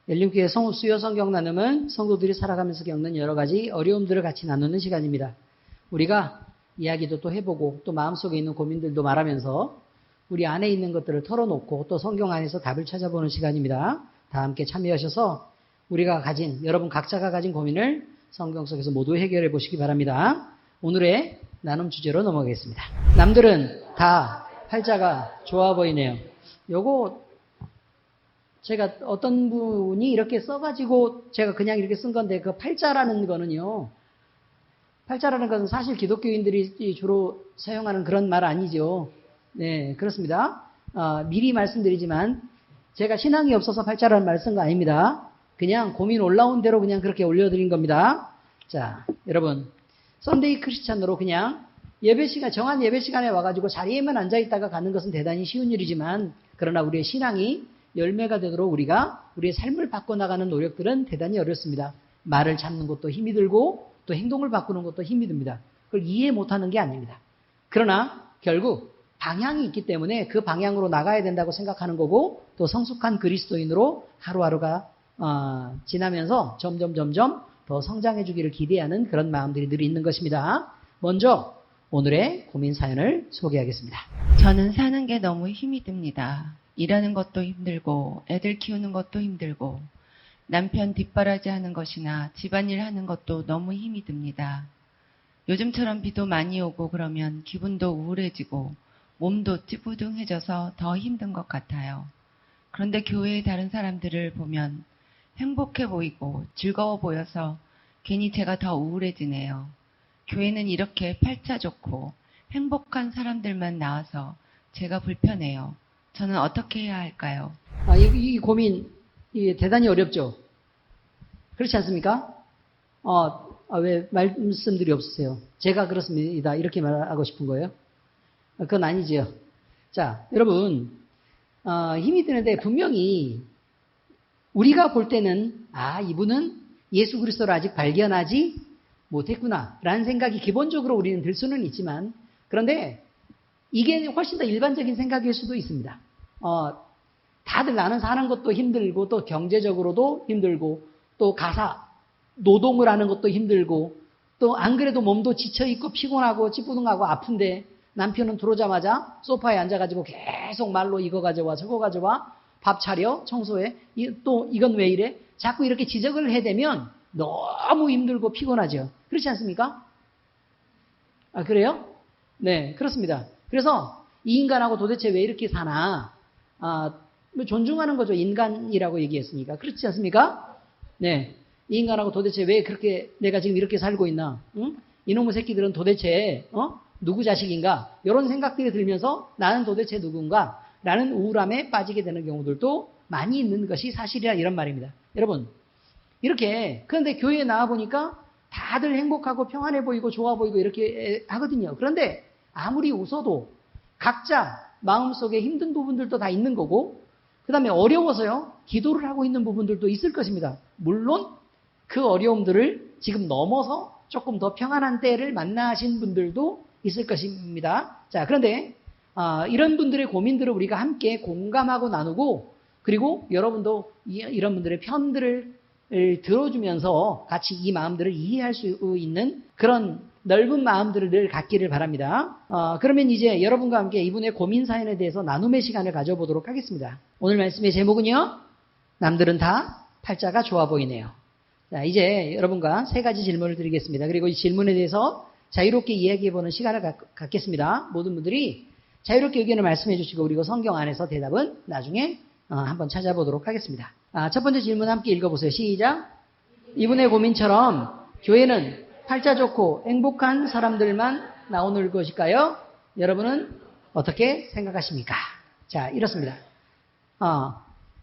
열림교회 수요 성경 나눔은 성도들이 살아가면서 겪는 여러 가지 어려움들을 같이 나누는 시간입니다. 우리가 이야기도 또 해보고 또 마음속에 있는 고민들도 말하면서 우리 안에 있는 것들을 털어놓고 또 성경 안에서 답을 찾아보는 시간입니다. 다 함께 참여하셔서 우리가 가진, 여러분 각자가 가진 고민을 성경 속에서 모두 해결해 보시기 바랍니다. 오늘의 나눔 주제로 넘어가겠습니다. 남들은 다 팔자가 좋아 보이네요. 요거 제가 어떤 분이 이렇게 써가지고 제가 그냥 이렇게 쓴 건데 그 팔자라는 거는요. 팔자라는 것은 사실 기독교인들이 주로 사용하는 그런 말 아니죠. 네, 그렇습니다. 미리 말씀드리지만 제가 신앙이 없어서 팔자라는 말을 쓴 거 아닙니다. 그냥 고민 올라온 대로 그냥 그렇게 올려드린 겁니다. 자, 여러분 썬데이 크리스찬으로 그냥 정한 예배 시간에 와가지고 자리에만 앉아있다가 가는 것은 대단히 쉬운 일이지만 그러나 우리의 신앙이 열매가 되도록 우리가 우리의 삶을 바꿔나가는 노력들은 대단히 어렵습니다. 말을 찾는 것도 힘이 들고 또 행동을 바꾸는 것도 힘이 듭니다. 그걸 이해 못하는 게 아닙니다. 그러나 결국 방향이 있기 때문에 그 방향으로 나가야 된다고 생각하는 거고 또 성숙한 그리스도인으로 하루하루가 지나면서 점점 더 성장해 주기를 기대하는 그런 마음들이 늘 있는 것입니다. 먼저 오늘의 고민 사연을 소개하겠습니다. 저는 사는 게 너무 힘이 듭니다. 일하는 것도 힘들고 애들 키우는 것도 힘들고 남편 뒷바라지 하는 것이나 집안일 하는 것도 너무 힘이 듭니다. 요즘처럼 비도 많이 오고 그러면 기분도 우울해지고 몸도 찌뿌둥해져서 더 힘든 것 같아요. 그런데 교회의 다른 사람들을 보면 행복해 보이고 즐거워 보여서 괜히 제가 더 우울해지네요. 교회는 이렇게 팔자 좋고 행복한 사람들만 나와서 제가 불편해요. 저는 어떻게 해야 할까요? 이 고민 대단히 어렵죠? 그렇지 않습니까? 왜 말씀들이 없으세요? 제가 그렇습니다. 이렇게 말하고 싶은 거예요? 그건 아니지요. 자, 여러분 힘이 드는데 분명히 우리가 볼 때는 이분은 예수 그리스도를 아직 발견하지 못했구나 라는 생각이 기본적으로 우리는 들 수는 있지만 그런데 이게 훨씬 더 일반적인 생각일 수도 있습니다. 다들 나는 사는 것도 힘들고 또 경제적으로도 힘들고 또 노동을 하는 것도 힘들고 또 안 그래도 몸도 지쳐있고 피곤하고 찌뿌둥하고 아픈데 남편은 들어오자마자 소파에 앉아가지고 계속 말로 이거 가져와 저거 가져와 밥 차려 청소해 또 이건 왜 이래 자꾸 이렇게 지적을 해대면 너무 힘들고 피곤하죠. 그렇지 않습니까? 그래요? 네, 그렇습니다. 그래서 이 인간하고 도대체 왜 이렇게 사나 존중하는 거죠. 인간이라고 얘기했으니까. 그렇지 않습니까? 네, 이 인간하고 도대체 왜 그렇게 내가 지금 이렇게 살고 있나? 응? 이놈의 새끼들은 도대체 누구 자식인가? 이런 생각들이 들면서 나는 도대체 누군가? 라는 우울함에 빠지게 되는 경우들도 많이 있는 것이 사실이라 이런 말입니다. 여러분 이렇게 그런데 교회에 나와보니까 다들 행복하고 평안해 보이고 좋아 보이고 이렇게 하거든요. 그런데 아무리 웃어도 각자 마음속에 힘든 부분들도 다 있는 거고 그 다음에 어려워서요 기도를 하고 있는 부분들도 있을 것입니다. 물론 그 어려움들을 지금 넘어서 조금 더 평안한 때를 만나신 분들도 있을 것입니다. 자, 그런데 이런 분들의 고민들을 우리가 함께 공감하고 나누고 그리고 여러분도 이런 분들의 편들을 들어주면서 같이 이 마음들을 이해할 수 있는 그런 넓은 마음들을 늘 갖기를 바랍니다. 그러면 이제 여러분과 함께 이분의 고민 사연에 대해서 나눔의 시간을 가져보도록 하겠습니다. 오늘 말씀의 제목은요. 남들은 다 팔자가 좋아 보이네요. 자, 이제 여러분과 세 가지 질문을 드리겠습니다. 그리고 이 질문에 대해서 자유롭게 이야기해보는 시간을 갖겠습니다. 모든 분들이 자유롭게 의견을 말씀해 주시고 그리고 성경 안에서 대답은 나중에 한번 찾아보도록 하겠습니다. 첫 번째 질문 함께 읽어보세요. 시작. 이분의 고민처럼 교회는 팔자 좋고 행복한 사람들만 나오는 것일까요? 여러분은 어떻게 생각하십니까? 자, 이렇습니다.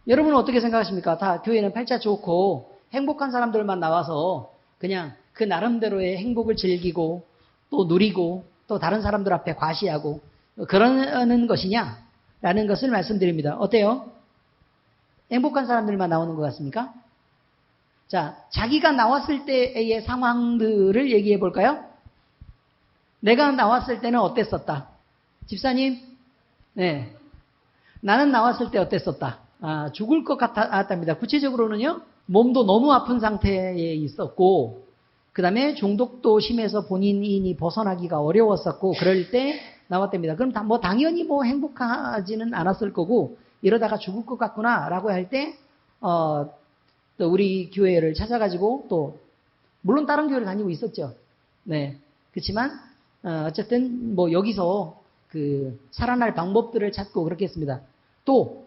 여러분은 어떻게 생각하십니까? 다 교회는 팔자 좋고 행복한 사람들만 나와서 그냥 그 나름대로의 행복을 즐기고 또 누리고 또 다른 사람들 앞에 과시하고 그러는 것이냐? 라는 것을 말씀드립니다. 어때요? 행복한 사람들만 나오는 것 같습니까? 자, 자기가 나왔을 때의 상황들을 얘기해 볼까요? 내가 나왔을 때는 어땠었다? 집사님? 네. 나는 나왔을 때 어땠었다? 죽을 것 같았답니다. 구체적으로는요, 몸도 너무 아픈 상태에 있었고, 그 다음에 중독도 심해서 본인이 벗어나기가 어려웠었고, 그럴 때 나왔답니다. 그럼 당연히 행복하지는 않았을 거고, 이러다가 죽을 것 같구나라고 할 때, 또 우리 교회를 찾아가지고 또, 물론 다른 교회를 다니고 있었죠. 네. 그렇지만, 어쨌든 여기서 살아날 방법들을 찾고 그렇게 했습니다. 또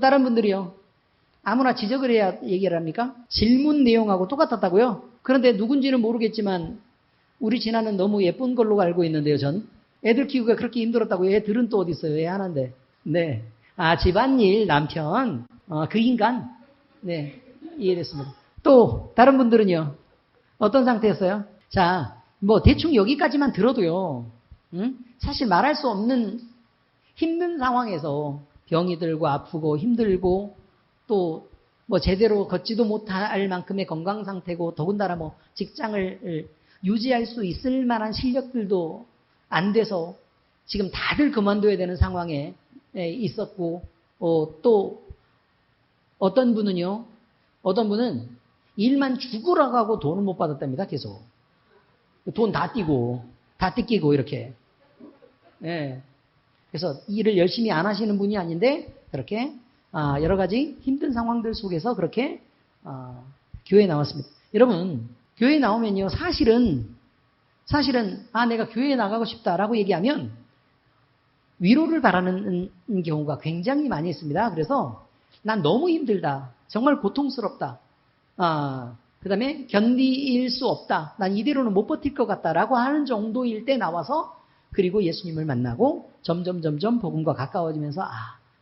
다른 분들이요. 아무나 지적을 해야 얘기를 합니까? 질문 내용하고 똑같았다고요? 그런데 누군지는 모르겠지만 우리 진아는 너무 예쁜 걸로 알고 있는데요, 전. 애들 키우기가 그렇게 힘들었다고요? 애들은 또 어디 있어요? 애 하나인데. 네. 집안일, 남편, 그 인간. 네. 이해됐습니다. 또 다른 분들은요. 어떤 상태였어요? 자, 대충 여기까지만 들어도요. 사실 말할 수 없는 힘든 상황에서 병이 들고 아프고 힘들고 또 제대로 걷지도 못할 만큼의 건강 상태고 더군다나 직장을 유지할 수 있을 만한 실력들도 안 돼서 지금 다들 그만둬야 되는 상황에 있었고 또 어떤 분은 일만 죽으라고 하고 돈을 못 받았답니다. 계속 돈 다 뜯기고 이렇게. 예. 그래서 일을 열심히 안 하시는 분이 아닌데 그렇게 여러 가지 힘든 상황들 속에서 그렇게 교회에 나왔습니다. 여러분, 교회에 나오면요, 사실은 내가 교회에 나가고 싶다라고 얘기하면 위로를 바라는 경우가 굉장히 많이 있습니다. 그래서 난 너무 힘들다, 정말 고통스럽다, 그 다음에 견딜 수 없다, 난 이대로는 못 버틸 것 같다라고 하는 정도일 때 나와서 그리고 예수님을 만나고 점점 복음과 가까워지면서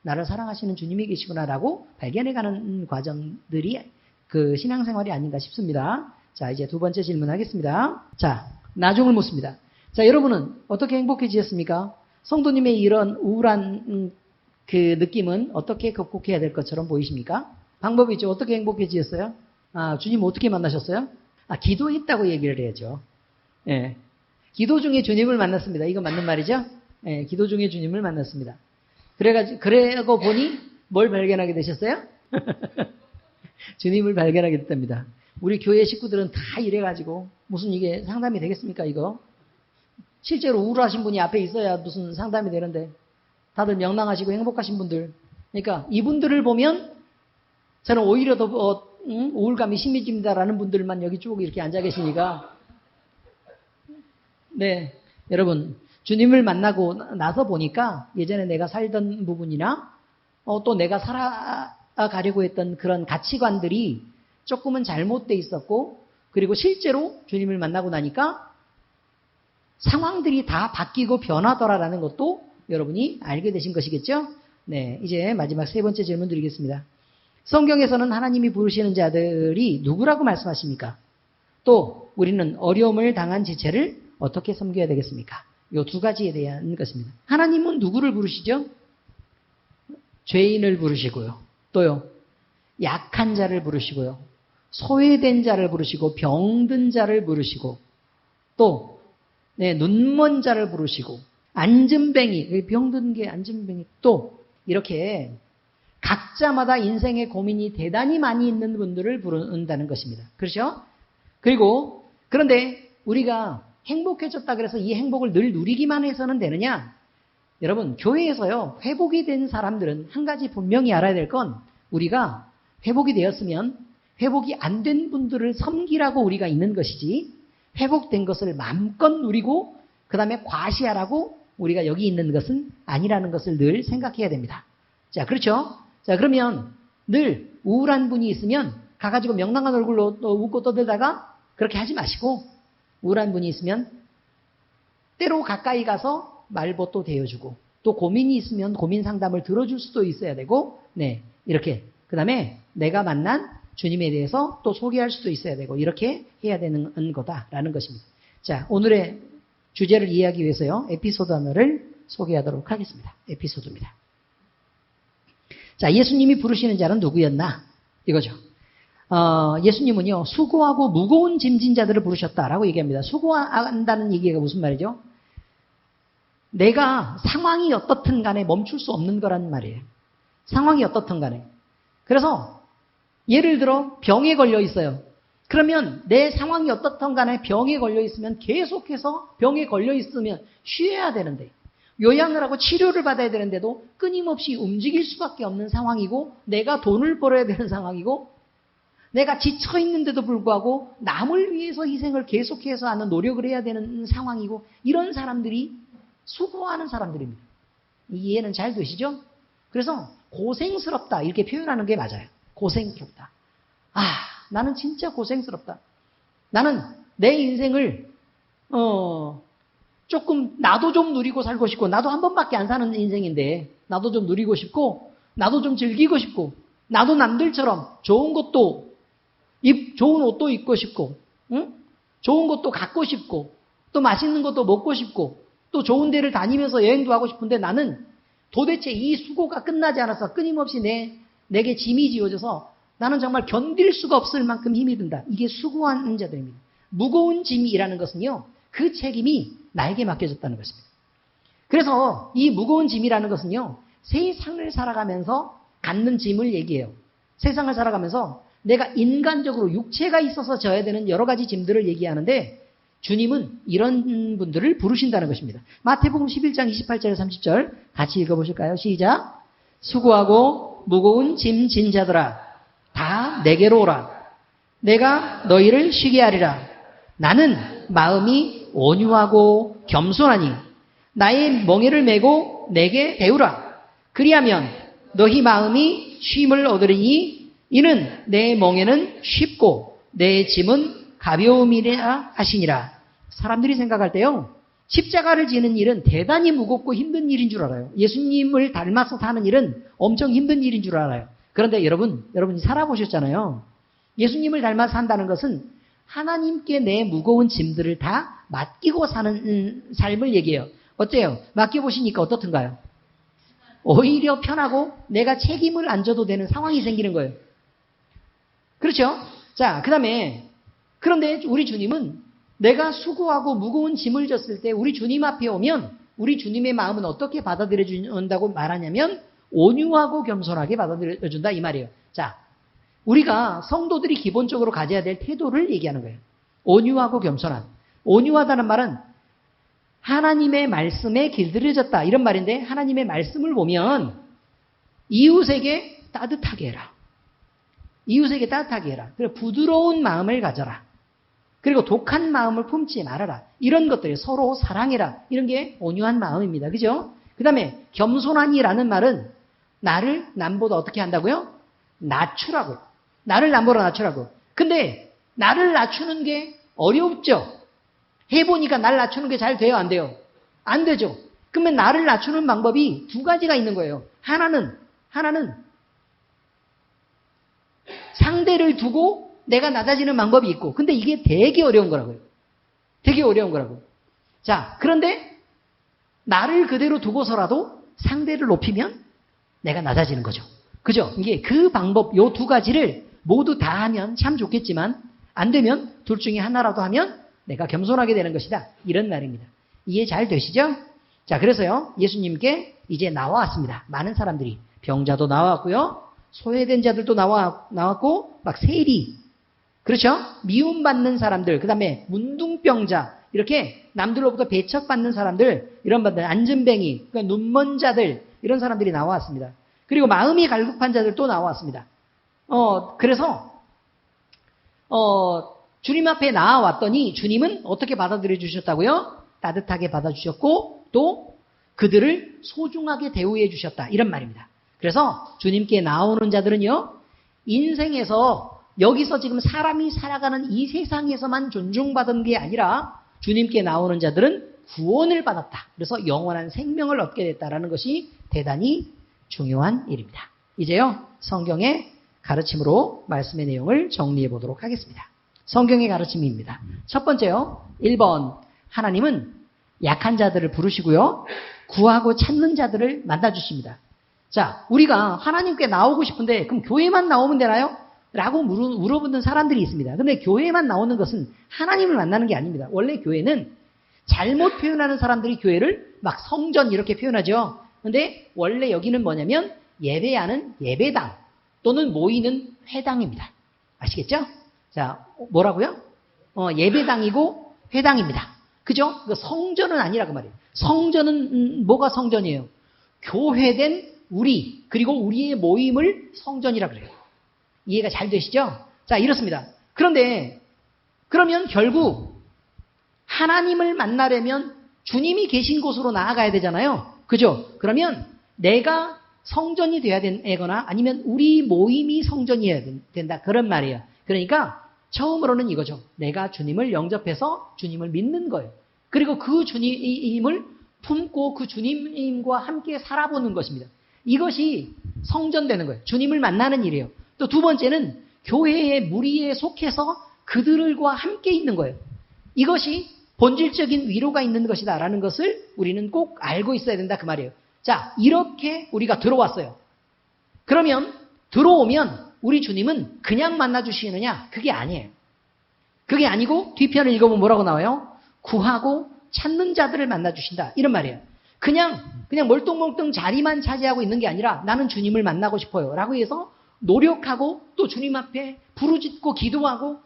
나를 사랑하시는 주님이 계시구나라고 발견해가는 과정들이 그 신앙생활이 아닌가 싶습니다. 자, 이제 두 번째 질문하겠습니다. 자, 나중을 묻습니다. 자, 여러분은 어떻게 행복해지셨습니까? 성도님의 이런 우울한 그 느낌은 어떻게 극복해야 될 것처럼 보이십니까? 방법이 있죠. 어떻게 행복해지셨어요? 주님 어떻게 만나셨어요? 기도했다고 얘기를 해야죠. 예. 기도 중에 주님을 만났습니다. 이거 맞는 말이죠? 예, 기도 중에 주님을 만났습니다. 그래고 보니 뭘 발견하게 되셨어요? 주님을 발견하게 됐답니다. 우리 교회 식구들은 다 이래가지고 무슨 이게 상담이 되겠습니까, 이거? 실제로 우울하신 분이 앞에 있어야 무슨 상담이 되는데 다들 명랑하시고 행복하신 분들. 그러니까 이분들을 보면 저는 오히려 더 우울감이 심해집니다라는 분들만 여기 쭉 이렇게 앉아 계시니까. 네, 여러분, 주님을 만나고 나서 보니까 예전에 내가 살던 부분이나 또 내가 살아가려고 했던 그런 가치관들이 조금은 잘못돼 있었고, 그리고 실제로 주님을 만나고 나니까 상황들이 다 바뀌고 변하더라라는 것도 여러분이 알게 되신 것이겠죠? 네, 이제 마지막 세 번째 질문 드리겠습니다. 성경에서는 하나님이 부르시는 자들이 누구라고 말씀하십니까? 또 우리는 어려움을 당한 지체를 어떻게 섬겨야 되겠습니까? 이 두 가지에 대한 것입니다. 하나님은 누구를 부르시죠? 죄인을 부르시고요. 또요, 약한 자를 부르시고요. 소외된 자를 부르시고 병든 자를 부르시고 또 눈먼 자를 부르시고 앉은뱅이, 병든 게 앉은뱅이, 또 이렇게 각자마다 인생의 고민이 대단히 많이 있는 분들을 부른다는 것입니다. 그렇죠? 그리고 그런데 우리가 행복해졌다 그래서 이 행복을 늘 누리기만 해서는 되느냐? 여러분, 교회에서요, 회복이 된 사람들은 한 가지 분명히 알아야 될 건 우리가 회복이 되었으면 회복이 안 된 분들을 섬기라고 우리가 있는 것이지 회복된 것을 마음껏 누리고 그 다음에 과시하라고 우리가 여기 있는 것은 아니라는 것을 늘 생각해야 됩니다. 자, 그렇죠? 자, 그러면 늘 우울한 분이 있으면 가가지고 명랑한 얼굴로 또 웃고 떠들다가 그렇게 하지 마시고 우울한 분이 있으면 때로 가까이 가서 말벗도 대어주고 또 고민이 있으면 고민 상담을 들어줄 수도 있어야 되고 이렇게 그 다음에 내가 만난 주님에 대해서 또 소개할 수도 있어야 되고 이렇게 해야 되는 거다라는 것입니다. 자, 오늘의 주제를 이해하기 위해서요. 에피소드 하나를 소개하도록 하겠습니다. 에피소드입니다. 자, 예수님이 부르시는 자는 누구였나? 이거죠. 예수님은요, 수고하고 무거운 짐진 자들을 부르셨다라고 얘기합니다. 수고한다는 얘기가 무슨 말이죠? 내가 상황이 어떻든 간에 멈출 수 없는 거란 말이에요. 상황이 어떻든 간에. 그래서 예를 들어 병에 걸려 있어요. 그러면 내 상황이 어떻든 간에 병에 걸려 있으면 계속해서 병에 걸려 있으면 쉬어야 되는데 요양을 하고 치료를 받아야 되는데도 끊임없이 움직일 수밖에 없는 상황이고 내가 돈을 벌어야 되는 상황이고 내가 지쳐 있는데도 불구하고 남을 위해서 희생을 계속해서 하는 노력을 해야 되는 상황이고 이런 사람들이 수고하는 사람들입니다. 이해는 잘 되시죠? 그래서 고생스럽다 이렇게 표현하는 게 맞아요. 고생스럽다. 나는 진짜 고생스럽다. 나는 내 인생을 조금 나도 좀 누리고 살고 싶고 나도 한 번밖에 안 사는 인생인데 나도 좀 누리고 싶고 나도 좀 즐기고 싶고 나도 남들처럼 좋은 옷도 입고 싶고 응? 좋은 것도 갖고 싶고 또 맛있는 것도 먹고 싶고 또 좋은 데를 다니면서 여행도 하고 싶은데 나는 도대체 이 수고가 끝나지 않아서 끊임없이 내게 짐이 지어져서 나는 정말 견딜 수가 없을 만큼 힘이 든다. 이게 수고하는 자들입니다. 무거운 짐이라는 것은요. 그 책임이 나에게 맡겨졌다는 것입니다. 그래서 이 무거운 짐이라는 것은요. 세상을 살아가면서 갖는 짐을 얘기해요. 세상을 살아가면서 내가 인간적으로 육체가 있어서 져야 되는 여러 가지 짐들을 얘기하는데 주님은 이런 분들을 부르신다는 것입니다. 마태복음 11장 28절 30절 같이 읽어보실까요? 시작. 수고하고 무거운 짐 진 자들아 다 내게로 오라. 내가 너희를 쉬게 하리라. 나는 마음이 온유하고 겸손하니 나의 멍에를 메고 내게 배우라. 그리하면 너희 마음이 쉼을 얻으리니 이는 내 멍에는 쉽고 내 짐은 가벼움이라 하시니라. 사람들이 생각할 때요. 십자가를 지는 일은 대단히 무겁고 힘든 일인 줄 알아요. 예수님을 닮아서 사는 일은 엄청 힘든 일인 줄 알아요. 그런데 여러분이 살아보셨잖아요. 예수님을 닮아서 산다는 것은 하나님께 내 무거운 짐들을 다 맡기고 사는 삶을 얘기해요. 어때요? 맡겨보시니까 어떻든가요? 오히려 편하고 내가 책임을 안 져도 되는 상황이 생기는 거예요. 그렇죠? 자, 그런데 우리 주님은 내가 수고하고 무거운 짐을 졌을 때 우리 주님 앞에 오면 우리 주님의 마음은 어떻게 받아들여 준다고 말하냐면 온유하고 겸손하게 받아들여 준다 이 말이에요. 자, 우리가 성도들이 기본적으로 가져야 될 태도를 얘기하는 거예요. 온유하고 겸손한. 온유하다는 말은 하나님의 말씀에 길들여졌다 이런 말인데 하나님의 말씀을 보면 이웃에게 따뜻하게 해라. 이웃에게 따뜻하게 해라. 그리고 부드러운 마음을 가져라. 그리고 독한 마음을 품지 말아라. 이런 것들이 서로 사랑해라. 이런 게 온유한 마음입니다. 그죠? 그 다음에 겸손하니라는 말은 나를 남보다 어떻게 한다고요? 낮추라고. 나를 남보다 낮추라고. 근데 나를 낮추는 게 어렵죠? 해보니까 나를 낮추는 게 잘 돼요? 안 돼요? 안 되죠? 그러면 나를 낮추는 방법이 두 가지가 있는 거예요. 하나는 상대를 두고 내가 낮아지는 방법이 있고 근데 이게 되게 어려운 거라고요. 되게 어려운 거라고. 자, 그런데 나를 그대로 두고서라도 상대를 높이면 내가 낮아지는 거죠. 그죠? 이게 그 방법 요 두 가지를 모두 다 하면 참 좋겠지만 안 되면 둘 중에 하나라도 하면 내가 겸손하게 되는 것이다. 이런 말입니다. 이해 잘 되시죠? 자, 그래서요. 예수님께 이제 나와왔습니다. 많은 사람들이. 병자도 나왔고요. 소외된 자들도 나왔고 막 세리. 그렇죠? 미움받는 사람들. 그 다음에 문둥병자. 이렇게 남들로부터 배척받는 사람들. 이런 분들. 안전뱅이. 그러니까 눈먼 자들. 이런 사람들이 나왔습니다. 그리고 마음이 갈급한 자들도 나왔습니다. 그래서 주님 앞에 나와왔더니 주님은 어떻게 받아들여 주셨다고요? 따뜻하게 받아주셨고 또 그들을 소중하게 대우해 주셨다. 이런 말입니다. 그래서 주님께 나오는 자들은요. 인생에서 여기서 지금 사람이 살아가는 이 세상에서만 존중받은 게 아니라 주님께 나오는 자들은 구원을 받았다. 그래서 영원한 생명을 얻게 됐다라는 것이 대단히 중요한 일입니다. 이제요. 성경의 가르침으로 말씀의 내용을 정리해 보도록 하겠습니다. 성경의 가르침입니다. 첫 번째요. 1번 하나님은 약한 자들을 부르시고요. 구하고 찾는 자들을 만나주십니다. 자, 우리가 하나님께 나오고 싶은데 그럼 교회만 나오면 되나요? 라고 물어보는 사람들이 있습니다. 근데 교회만 나오는 것은 하나님을 만나는 게 아닙니다. 원래 교회는 잘못 표현하는 사람들이 교회를 막 성전 이렇게 표현하죠. 근데 원래 여기는 뭐냐면 예배하는 예배당. 또는 모이는 회당입니다. 아시겠죠? 자, 뭐라고요? 예배당이고 회당입니다. 그죠? 그 성전은 아니라 그 말이에요. 성전은 뭐가 성전이에요? 교회된 우리, 그리고 우리의 모임을 성전이라 그래요. 이해가 잘 되시죠? 자, 이렇습니다. 그런데 그러면 결국 하나님을 만나려면 주님이 계신 곳으로 나아가야 되잖아요. 그죠? 그러면 내가 성전이 돼야 되거나 아니면 우리 모임이 성전이어야 된다. 그런 말이에요. 그러니까 처음으로는 이거죠. 내가 주님을 영접해서 주님을 믿는 거예요. 그리고 그 주님을 품고 그 주님과 함께 살아보는 것입니다. 이것이 성전되는 거예요. 주님을 만나는 일이에요. 또 두 번째는 교회의 무리에 속해서 그들과 함께 있는 거예요. 이것이 본질적인 위로가 있는 것이다라는 것을 우리는 꼭 알고 있어야 된다 그 말이에요. 자, 이렇게 우리가 들어왔어요. 그러면 들어오면 우리 주님은 그냥 만나주시느냐? 그게 아니에요. 그게 아니고 뒤편을 읽어보면 뭐라고 나와요? 구하고 찾는 자들을 만나주신다. 이런 말이에요. 그냥 멀뚱멀뚱 자리만 차지하고 있는 게 아니라 나는 주님을 만나고 싶어요. 라고 해서 노력하고 또 주님 앞에 부르짖고 기도하고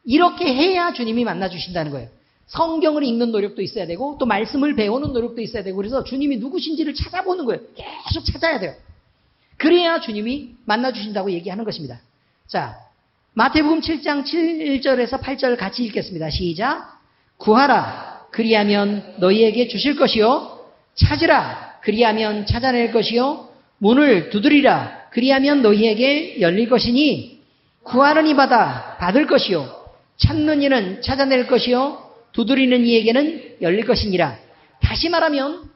이렇게 해야 주님이 만나주신다는 거예요. 성경을 읽는 노력도 있어야 되고 또 말씀을 배우는 노력도 있어야 되고 그래서 주님이 누구신지를 찾아보는 거예요. 계속 찾아야 돼요. 그래야 주님이 만나주신다고 얘기하는 것입니다. 자, 마태복음 7장 7절에서 8절 같이 읽겠습니다. 시작. 구하라 그리하면 너희에게 주실 것이요 찾으라 그리하면 찾아낼 것이요 문을 두드리라 그리하면 너희에게 열릴 것이니 구하는 이마다 받을 것이요 찾는 이는 찾아낼 것이요 두드리는 이에게는 열릴 것이니라. 다시 말하면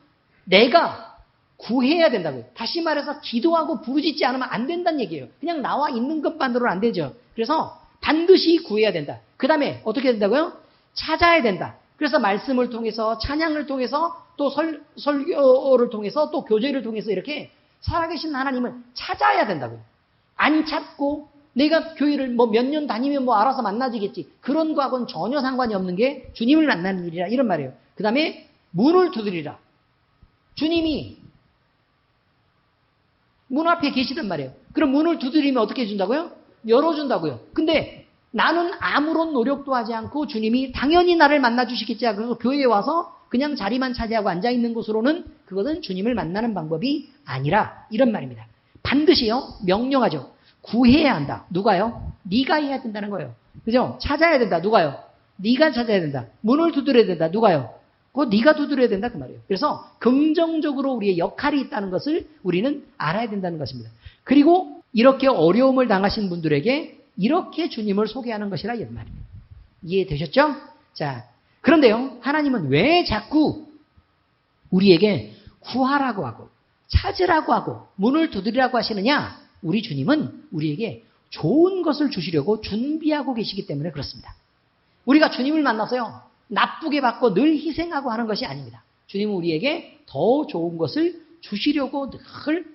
내가 구해야 된다고요. 다시 말해서 기도하고 부르짖지 않으면 안 된다는 얘기예요. 그냥 나와 있는 것만으로는 안 되죠. 그래서 반드시 구해야 된다. 그 다음에 어떻게 된다고요? 찾아야 된다. 그래서 말씀을 통해서 찬양을 통해서 또 설교를 통해서 또 교제를 통해서 이렇게 살아계신 하나님을 찾아야 된다고요. 안 찾고 내가 교회를 뭐 몇 년 다니면 뭐 알아서 만나지겠지. 그런 거하고는 전혀 상관이 없는 게 주님을 만나는 일이라 이런 말이에요. 그 다음에 문을 두드리라. 주님이 문 앞에 계시단 말이에요. 그럼 문을 두드리면 어떻게 해준다고요? 열어준다고요. 근데 나는 아무런 노력도 하지 않고 주님이 당연히 나를 만나주시겠지. 그래서 교회에 와서 그냥 자리만 차지하고 앉아있는 곳으로는 그것은 주님을 만나는 방법이 아니라 이런 말입니다. 반드시요. 명령하죠. 구해야 한다. 누가요? 네가 해야 된다는 거예요. 그죠? 찾아야 된다. 누가요? 네가 찾아야 된다. 문을 두드려야 된다. 누가요? 그거 네가 두드려야 된다 그 말이에요. 그래서 긍정적으로 우리의 역할이 있다는 것을 우리는 알아야 된다는 것입니다. 그리고 이렇게 어려움을 당하신 분들에게 이렇게 주님을 소개하는 것이라 이런 말입니다. 이해되셨죠? 자, 그런데요. 하나님은 왜 자꾸 우리에게 구하라고 하고 찾으라고 하고 문을 두드리라고 하시느냐? 우리 주님은 우리에게 좋은 것을 주시려고 준비하고 계시기 때문에 그렇습니다. 우리가 주님을 만나서요. 나쁘게 받고 늘 희생하고 하는 것이 아닙니다. 주님은 우리에게 더 좋은 것을 주시려고 늘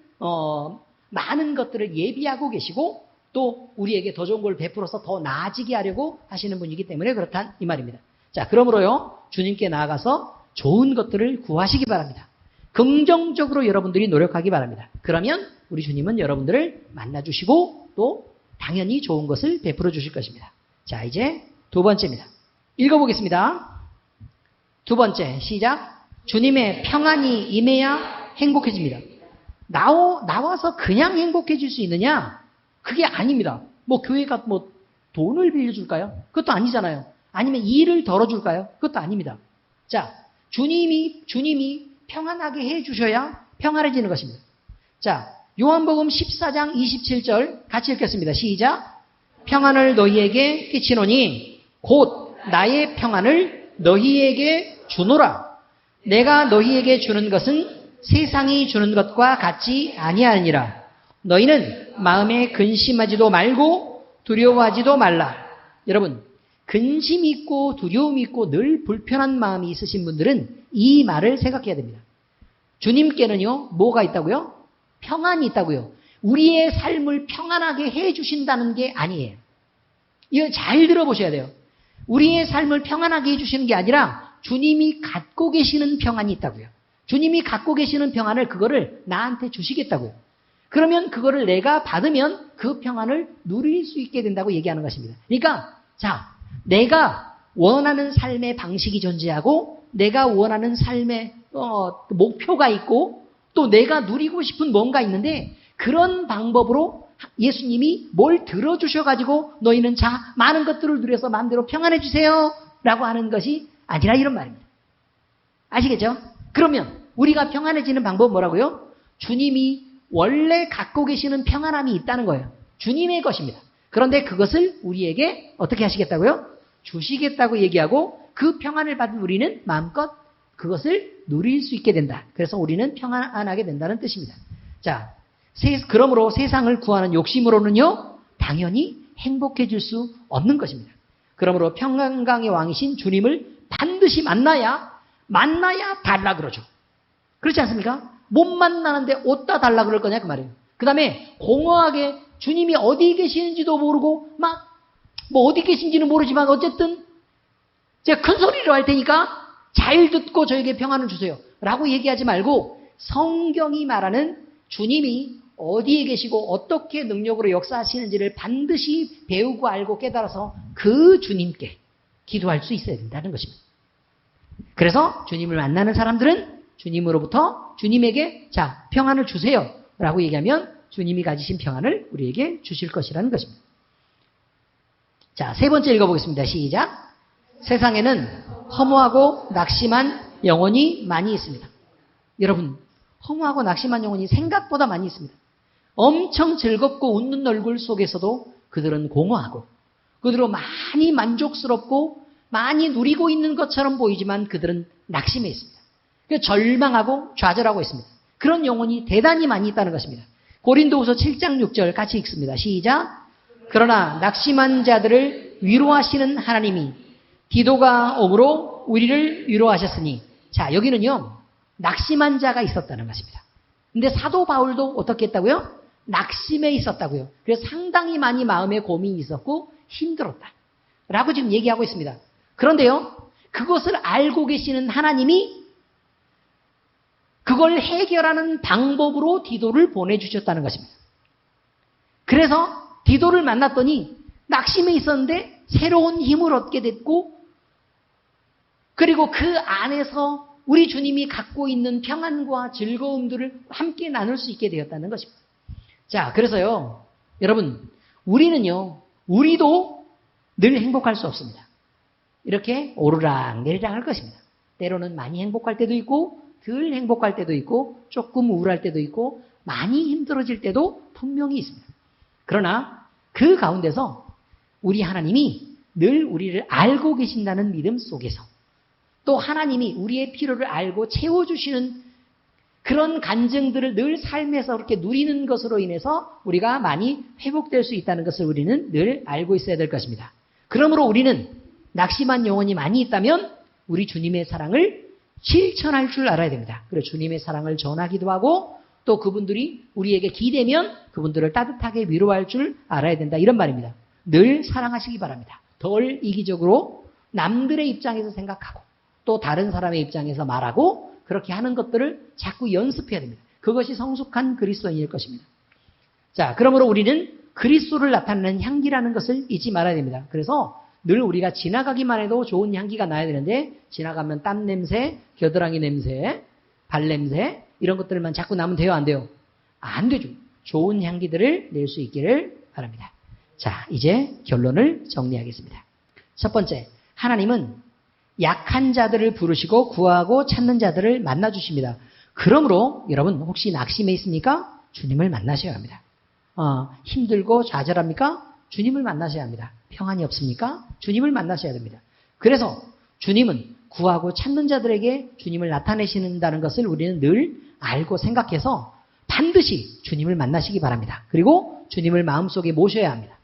많은 것들을 예비하고 계시고 또 우리에게 더 좋은 걸 베풀어서 더 나아지게 하려고 하시는 분이기 때문에 그렇단 이 말입니다. 자, 그러므로요. 주님께 나아가서 좋은 것들을 구하시기 바랍니다. 긍정적으로 여러분들이 노력하기 바랍니다. 그러면 우리 주님은 여러분들을 만나주시고 또 당연히 좋은 것을 베풀어 주실 것입니다. 자, 이제 두 번째입니다. 읽어보겠습니다. 두 번째, 시작. 주님의 평안이 임해야 행복해집니다. 나와서 그냥 행복해질 수 있느냐? 그게 아닙니다. 뭐 교회가 뭐 돈을 빌려줄까요? 그것도 아니잖아요. 아니면 일을 덜어줄까요? 그것도 아닙니다. 자, 주님이 평안하게 해주셔야 평안해지는 것입니다. 자, 요한복음 14장 27절 같이 읽겠습니다. 시작. 평안을 너희에게 끼치노니 곧 나의 평안을 너희에게 주노라. 내가 너희에게 주는 것은 세상이 주는 것과 같지 아니하니라. 너희는 마음에 근심하지도 말고 두려워하지도 말라. 여러분, 근심 있고 두려움 있고 늘 불편한 마음이 있으신 분들은 이 말을 생각해야 됩니다. 주님께는요, 뭐가 있다고요? 평안이 있다고요. 우리의 삶을 평안하게 해주신다는 게 아니에요. 이거 잘 들어보셔야 돼요. 우리의 삶을 평안하게 해주시는 게 아니라 주님이 갖고 계시는 평안이 있다고요. 주님이 갖고 계시는 평안을 그거를 나한테 주시겠다고요. 그러면 그거를 내가 받으면 그 평안을 누릴 수 있게 된다고 얘기하는 것입니다. 그러니까 자, 내가 원하는 삶의 방식이 존재하고 내가 원하는 삶의 목표가 있고 또 내가 누리고 싶은 뭔가 있는데 그런 방법으로 예수님이 뭘 들어주셔가지고 너희는 자 많은 것들을 누려서 마음대로 평안해주세요 라고 하는 것이 아니라 이런 말입니다. 아시겠죠? 그러면 우리가 평안해지는 방법은 뭐라고요? 주님이 원래 갖고 계시는 평안함이 있다는 거예요. 주님의 것입니다. 그런데 그것을 우리에게 어떻게 하시겠다고요? 주시겠다고 얘기하고 그 평안을 받은 우리는 마음껏 그것을 누릴 수 있게 된다. 그래서 우리는 평안하게 된다는 뜻입니다. 자, 그러므로 세상을 구하는 욕심으로는요, 당연히 행복해질 수 없는 것입니다. 그러므로 평강의 왕이신 주님을 반드시 만나야 달라 그러죠. 그렇지 않습니까? 못 만나는데 어디다 달라 그럴 거냐 그 말이에요. 그 다음에 공허하게 주님이 어디 계시는지도 모르고 뭐 어디 계신지는 모르지만 어쨌든 제가 큰 소리로 할 테니까 잘 듣고 저에게 평안을 주세요 라고 얘기하지 말고 성경이 말하는 주님이 어디에 계시고 어떻게 능력으로 역사하시는지를 반드시 배우고 알고 깨달아서 그 주님께 기도할 수 있어야 된다는 것입니다. 그래서 주님을 만나는 사람들은 주님으로부터 주님에게 자 평안을 주세요 라고 얘기하면 주님이 가지신 평안을 우리에게 주실 것이라는 것입니다. 자, 세 번째 읽어보겠습니다. 시작. 세상에는 허무하고 낙심한 영혼이 많이 있습니다. 여러분, 허무하고 낙심한 영혼이 생각보다 많이 있습니다. 엄청 즐겁고 웃는 얼굴 속에서도 그들은 공허하고 그들은 많이 만족스럽고 많이 누리고 있는 것처럼 보이지만 그들은 낙심해 있습니다. 절망하고 좌절하고 있습니다. 그런 영혼이 대단히 많이 있다는 것입니다. 고린도후서 7장 6절 같이 읽습니다. 시작. 그러나 낙심한 자들을 위로하시는 하나님이 디도가 오므로 우리를 위로하셨으니 자 여기는요 낙심한 자가 있었다는 것입니다. 근데 사도 바울도 어떻게 했다고요? 낙심해 있었다고요. 그래서 상당히 많이 마음에 고민이 있었고 힘들었다 라고 지금 얘기하고 있습니다. 그런데요 그것을 알고 계시는 하나님이 그걸 해결하는 방법으로 디도를 보내주셨다는 것입니다. 그래서 디도를 만났더니 낙심해 있었는데 새로운 힘을 얻게 됐고 그리고 그 안에서 우리 주님이 갖고 있는 평안과 즐거움들을 함께 나눌 수 있게 되었다는 것입니다. 자, 그래서요 여러분 우리도 늘 행복할 수 없습니다. 이렇게 오르락 내리락 할 것입니다. 때로는 많이 행복할 때도 있고 덜 행복할 때도 있고 조금 우울할 때도 있고 많이 힘들어질 때도 분명히 있습니다. 그러나 그 가운데서 우리 하나님이 늘 우리를 알고 계신다는 믿음 속에서 또 하나님이 우리의 필요를 알고 채워주시는 그런 간증들을 늘 삶에서 그렇게 누리는 것으로 인해서 우리가 많이 회복될 수 있다는 것을 우리는 늘 알고 있어야 될 것입니다. 그러므로 우리는 낙심한 영혼이 많이 있다면 우리 주님의 사랑을 실천할 줄 알아야 됩니다. 그래서 주님의 사랑을 전하기도 하고 또 그분들이 우리에게 기대면 그분들을 따뜻하게 위로할 줄 알아야 된다. 이런 말입니다. 늘 사랑하시기 바랍니다. 덜 이기적으로 남들의 입장에서 생각하고 또 다른 사람의 입장에서 말하고 그렇게 하는 것들을 자꾸 연습해야 됩니다. 그것이 성숙한 그리스도인일 것입니다. 자, 그러므로 우리는 그리스도를 나타내는 향기라는 것을 잊지 말아야 됩니다. 그래서 늘 우리가 지나가기만 해도 좋은 향기가 나야 되는데 지나가면 땀 냄새, 겨드랑이 냄새, 발 냄새 이런 것들만 자꾸 나면 돼요? 안 돼요? 안 되죠. 좋은 향기들을 낼 수 있기를 바랍니다. 자, 이제 결론을 정리하겠습니다. 첫 번째, 하나님은 약한 자들을 부르시고 구하고 찾는 자들을 만나주십니다. 그러므로 여러분 혹시 낙심해 있습니까? 주님을 만나셔야 합니다. 힘들고 좌절합니까? 주님을 만나셔야 합니다. 평안이 없습니까? 주님을 만나셔야 됩니다. 그래서 주님은 구하고 찾는 자들에게 주님을 나타내신다는 것을 우리는 늘 알고 생각해서 반드시 주님을 만나시기 바랍니다. 그리고 주님을 마음속에 모셔야 합니다.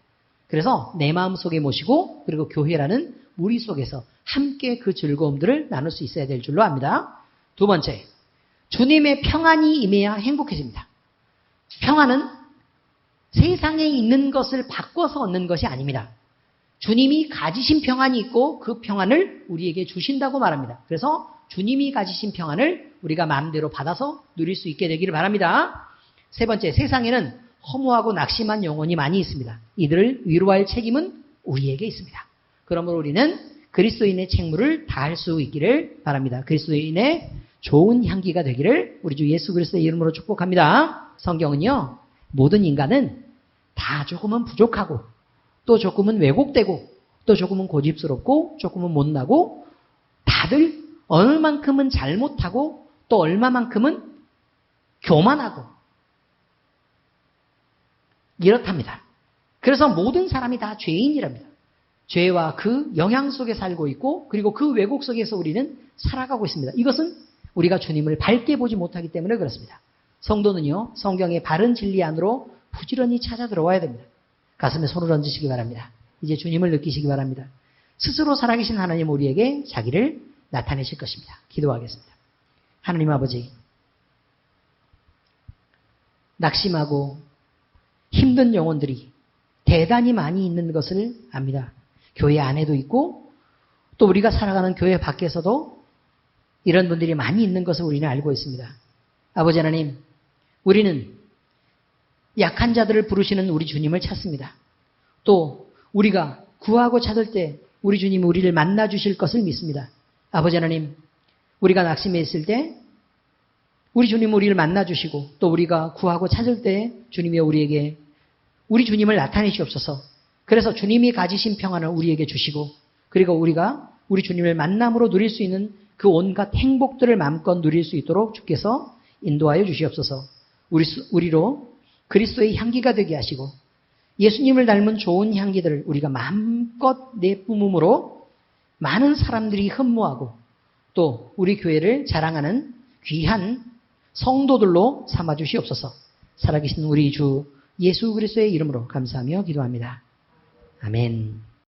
그래서 내 마음속에 모시고 그리고 교회라는 무리 속에서 함께 그 즐거움들을 나눌 수 있어야 될 줄로 압니다. 두 번째, 주님의 평안이 임해야 행복해집니다. 평안은 세상에 있는 것을 바꿔서 얻는 것이 아닙니다. 주님이 가지신 평안이 있고 그 평안을 우리에게 주신다고 말합니다. 그래서 주님이 가지신 평안을 우리가 마음대로 받아서 누릴 수 있게 되기를 바랍니다. 세 번째, 세상에는 허무하고 낙심한 영혼이 많이 있습니다. 이들을 위로할 책임은 우리에게 있습니다. 그러므로 우리는 그리스도인의 책무를 다할 수 있기를 바랍니다. 그리스도인의 좋은 향기가 되기를 우리 주 예수 그리스도의 이름으로 축복합니다. 성경은요, 모든 인간은 다 조금은 부족하고 또 조금은 왜곡되고 또 조금은 고집스럽고 조금은 못나고 다들 얼만큼은 잘못하고 또 얼마만큼은 교만하고 이렇답니다. 그래서 모든 사람이 다 죄인이랍니다. 죄와 그 영향 속에 살고 있고 그리고 그 왜곡 속에서 우리는 살아가고 있습니다. 이것은 우리가 주님을 밝게 보지 못하기 때문에 그렇습니다. 성도는요, 성경의 바른 진리 안으로 부지런히 찾아 들어와야 됩니다. 가슴에 손을 얹으시기 바랍니다. 이제 주님을 느끼시기 바랍니다. 스스로 살아계신 하나님 우리에게 자기를 나타내실 것입니다. 기도하겠습니다. 하나님 아버지, 낙심하고 힘든 영혼들이 대단히 많이 있는 것을 압니다. 교회 안에도 있고 또 우리가 살아가는 교회 밖에서도 이런 분들이 많이 있는 것을 우리는 알고 있습니다. 아버지 하나님, 우리는 약한 자들을 부르시는 우리 주님을 찾습니다. 또 우리가 구하고 찾을 때 우리 주님이 우리를 만나 주실 것을 믿습니다. 아버지 하나님, 우리가 낙심해 있을 때 우리 주님은 우리를 만나 주시고 또 우리가 구하고 찾을 때 주님이 우리에게 우리 주님을 나타내시옵소서. 그래서 주님이 가지신 평안을 우리에게 주시고 그리고 우리가 우리 주님을 만남으로 누릴 수 있는 그 온갖 행복들을 마음껏 누릴 수 있도록 주께서 인도하여 주시옵소서. 우리로 그리스도의 향기가 되게 하시고 예수님을 닮은 좋은 향기들을 우리가 마음껏 내뿜음으로 많은 사람들이 흠모하고 또 우리 교회를 자랑하는 귀한 성도들로 삼아 주시옵소서. 살아계신 우리 주 예수 그리스도의 이름으로 감사하며 기도합니다. 아멘.